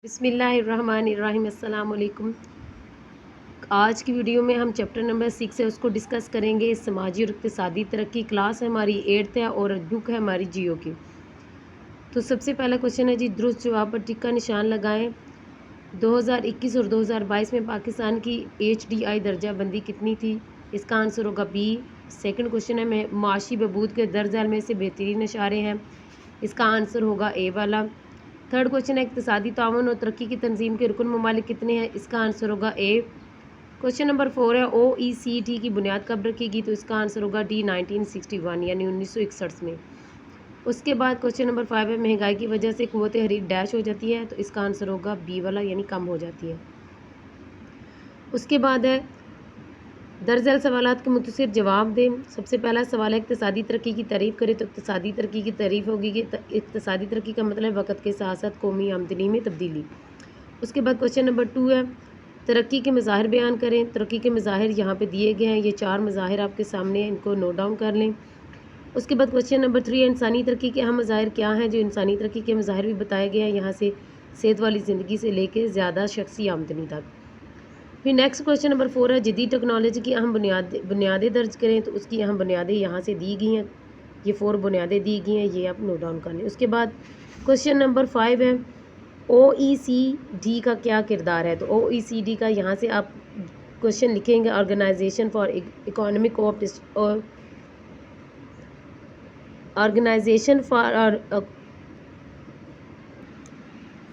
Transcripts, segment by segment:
بسم اللہ الرحمن الرحیم۔ السلام علیکم۔ آج کی ویڈیو میں ہم چیپٹر نمبر 6 ہے اس کو ڈسکس کریں گے۔ سماجی اور اقتصادی ترقی کلاس ہے ہماری 8th ہے اور بک ہے ہماری جیو کی۔ تو سب سے پہلا کوشچن ہے جی، درست جواب پر ٹک کا نشان لگائیں۔ 2021 اور 2022 میں پاکستان کی HDI درجہ بندی کتنی تھی؟ اس کا آنسر ہوگا بی۔ سیکنڈ کوشچن ہے معاشی بہبود کے درج ذیل میں سے بہترین اشارے ہیں۔ اس کا آنسر ہوگا اے والا۔ تھرڈ کوشچن ہے اقتصادی تعاون اور ترقی کی تنظیم کے رکن ممالک کتنے ہیں؟ اس کا آنسر ہوگا اے۔ کوشچن نمبر 4 ہے OECD کی بنیاد کب رکھی گئی؟ تو اس کا آنسر ہوگا ڈی 1961 یعنی 1961 میں۔ اس کے بعد کوشچن نمبر 5 ہے مہنگائی کی وجہ سے قوت خرید ڈیش ہو جاتی ہے؟ تو اس کا آنسر ہوگا بی والا یعنی کم ہو جاتی ہے۔ اس کے بعد ہے درج ذیل سوالات کے مختصر جواب دیں۔ سب سے پہلا سوال ہے اقتصادی ترقی کی تعریف کرے؟ تو اقتصادی ترقی کی تعریف ہوگی کہ اقتصادی ترقی کا مطلب وقت کے ساتھ ساتھ قومی آمدنی میں تبدیلی۔ اس کے بعد کوشچن نمبر 2 ہے ترقی کے مظاہر بیان کریں۔ ترقی کے مظاہر یہاں پہ دیے گئے ہیں، یہ 4 مظاہر آپ کے سامنے ہیں، ان کو نوٹ ڈاؤن کر لیں۔ اس کے بعد کوشچن نمبر 3 ہے انسانی ترقی کے اہم مظاہر کیا ہیں؟ جو انسانی ترقی کے مظاہر بھی بتائے گئے ہیں یہاں سے صحت والی زندگی سے لے کے زیادہ شخصی آمدنی تک۔ پھر نیکسٹ کوشچن نمبر 4 ہے جدید ٹیکنالوجی کی اہم بنیادیں درج کریں۔ تو اس کی اہم بنیادیں یہاں سے دی گئی ہیں، یہ 4 بنیادیں دی گئی ہیں، یہ آپ نوٹ ڈاؤن کر لیں۔ اس کے بعد کوشچن نمبر 5 ہے OECD کا کیا کردار ہے؟ تو OECD کا یہاں سے آپ کوشچن لکھیں گے organisation for economic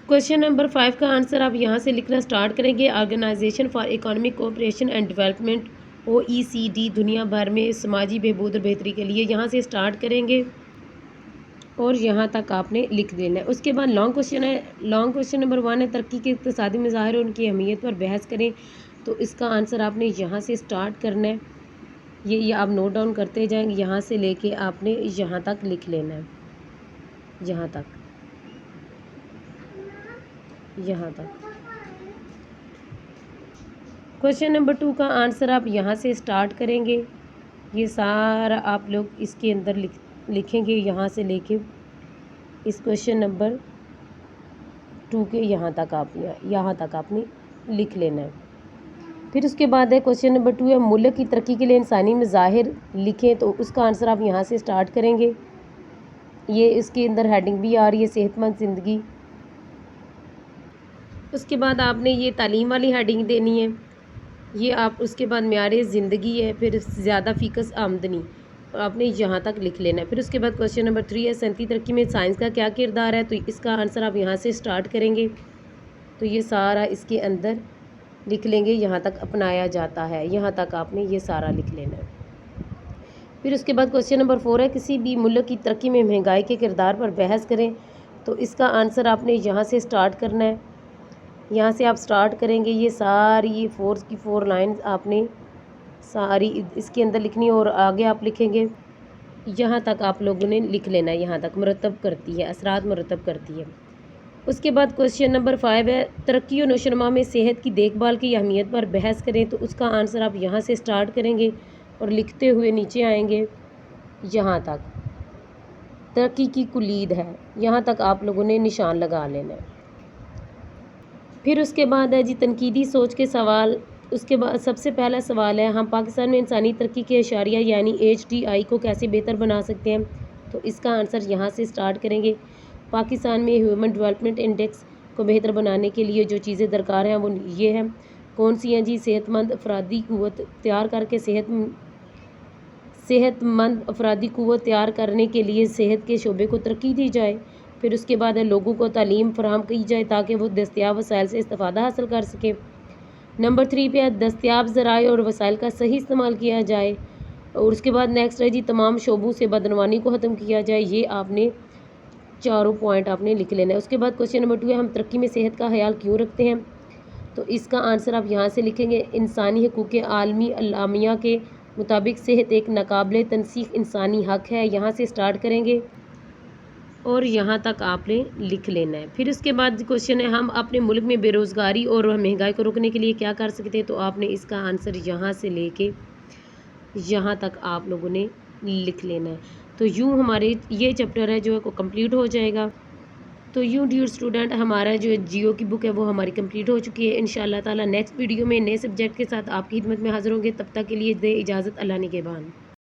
question number 5 کا آنسر آپ یہاں سے لکھنا سٹارٹ کریں گے organisation for economic cooperation and development OECD دنیا بھر میں سماجی بہبود اور بہتری کے لیے، یہاں سے سٹارٹ کریں گے اور یہاں تک آپ نے لکھ دینا ہے۔ اس کے بعد لانگ کوشچن ہے، لانگ کوشچن نمبر 1 ہے ترقی کے اقتصادی مظاہر اور ان کی اہمیت پر بحث کریں۔ تو اس کا آنسر آپ نے یہاں سے سٹارٹ کرنا ہے، یہ آپ نوٹ ڈاؤن کرتے جائیں گے، یہاں سے لے کے آپ نے یہاں تک لکھ لینا ہے، یہاں تک۔ کوشچن نمبر 2 کا آنسر آپ یہاں سے سٹارٹ کریں گے، یہ سارا آپ لوگ اس کے اندر لکھیں گے یہاں سے لے کے اس کوشچن نمبر 2 کے یہاں تک آپ نے لکھ لینا ہے۔ پھر اس کے بعد ہے کوشچن نمبر 2 ہے ملک کی ترقی کے لیے انسانی مظاہر لکھیں۔ تو اس کا آنسر آپ یہاں سے سٹارٹ کریں گے، یہ اس کے اندر ہیڈنگ بھی آ رہی ہے صحت مند زندگی۔ اس کے بعد آپ نے یہ تعلیم والی ہیڈنگ دینی ہے، یہ آپ اس کے بعد معیار زندگی ہے، پھر زیادہ فیکس آمدنی آپ نے یہاں تک لکھ لینا ہے۔ پھر اس کے بعد کوشچن نمبر 3 ہے صنعتی ترقی میں سائنس کا کیا کردار ہے؟ تو اس کا آنسر آپ یہاں سے سٹارٹ کریں گے، تو یہ سارا اس کے اندر لکھ لیں گے، یہاں تک اپنایا جاتا ہے، یہاں تک آپ نے یہ سارا لکھ لینا ہے۔ پھر اس کے بعد کوشچن نمبر 4 ہے کسی بھی ملک کی ترقی میں مہنگائی کے کردار پر بحث کریں۔ تو اس کا آنسر آپ نے یہاں سے سٹارٹ کرنا ہے، یہاں سے آپ سٹارٹ کریں گے، یہ ساری 4 لائنز آپ نے ساری اس کے اندر لکھنی اور آگے آپ لکھیں گے، یہاں تک آپ لوگوں نے لکھ لینا ہے، یہاں تک مرتب کرتی ہے، اثرات مرتب کرتی ہے۔ اس کے بعد کوشچن نمبر 5 ہے ترقی و نشوونما میں صحت کی دیکھ بھال کی اہمیت پر بحث کریں۔ تو اس کا آنسر آپ یہاں سے سٹارٹ کریں گے اور لکھتے ہوئے نیچے آئیں گے، یہاں تک ترقی کی کلید ہے، یہاں تک آپ لوگوں نے نشان لگا لینا ہے۔ پھر اس کے بعد ہے جی تنقیدی سوچ کے سوال۔ اس کے بعد سب سے پہلا سوال ہے ہم پاکستان میں انسانی ترقی کے اشاریہ یعنی HDI کو کیسے بہتر بنا سکتے ہیں؟ تو اس کا آنسر یہاں سے سٹارٹ کریں گے پاکستان میں ہیومن ڈیولپمنٹ انڈیکس کو بہتر بنانے کے لیے جو چیزیں درکار ہیں وہ یہ ہیں، کون سی ہیں جی؟ صحت مند افرادی قوت تیار کر کے صحت مند افرادی قوت تیار کرنے کے لیے صحت کے شعبے کو ترقی دی جائے۔ پھر اس کے بعد ہے لوگوں کو تعلیم فراہم کی جائے تاکہ وہ دستیاب وسائل سے استفادہ حاصل کر سکیں۔ نمبر 3 پہ ہے دستیاب ذرائع اور وسائل کا صحیح استعمال کیا جائے۔ اور اس کے بعد نیکسٹ ہے جی تمام شعبوں سے بدعنوانی کو ختم کیا جائے، یہ آپ نے 4 پوائنٹ آپ نے لکھ لینا ہے۔ اس کے بعد کوشچن نمبر 2 ہے ہم ترقی میں صحت کا خیال کیوں رکھتے ہیں؟ تو اس کا آنسر آپ یہاں سے لکھیں گے انسانی حقوق عالمی اعلامیہ کے مطابق صحت ایک ناقابل تنسیق انسانی حق ہے، یہاں سے سٹارٹ کریں گے اور یہاں تک آپ نے لکھ لینا ہے۔ پھر اس کے بعد کوشچن ہے ہم اپنے ملک میں بے روزگاری اور مہنگائی کو روکنے کے لیے کیا کر سکتے ہیں؟ تو آپ نے اس کا آنسر یہاں سے لے کے یہاں تک آپ لوگوں نے لکھ لینا ہے۔ تو یوں ہمارے یہ چیپٹر ہے جو ہے کو کمپلیٹ ہو جائے گا۔ تو یوں ڈیئر اسٹوڈنٹ ہمارا جو جیو کی بک ہے وہ ہماری کمپلیٹ ہو چکی ہے. انشاءاللہ تعالیٰ نیکسٹ ویڈیو میں نئے سبجیکٹ کے ساتھ آپ کی خدمت میں حاضر ہوں گے. تب تک کے لیے دے اجازت اللہ نگہبان.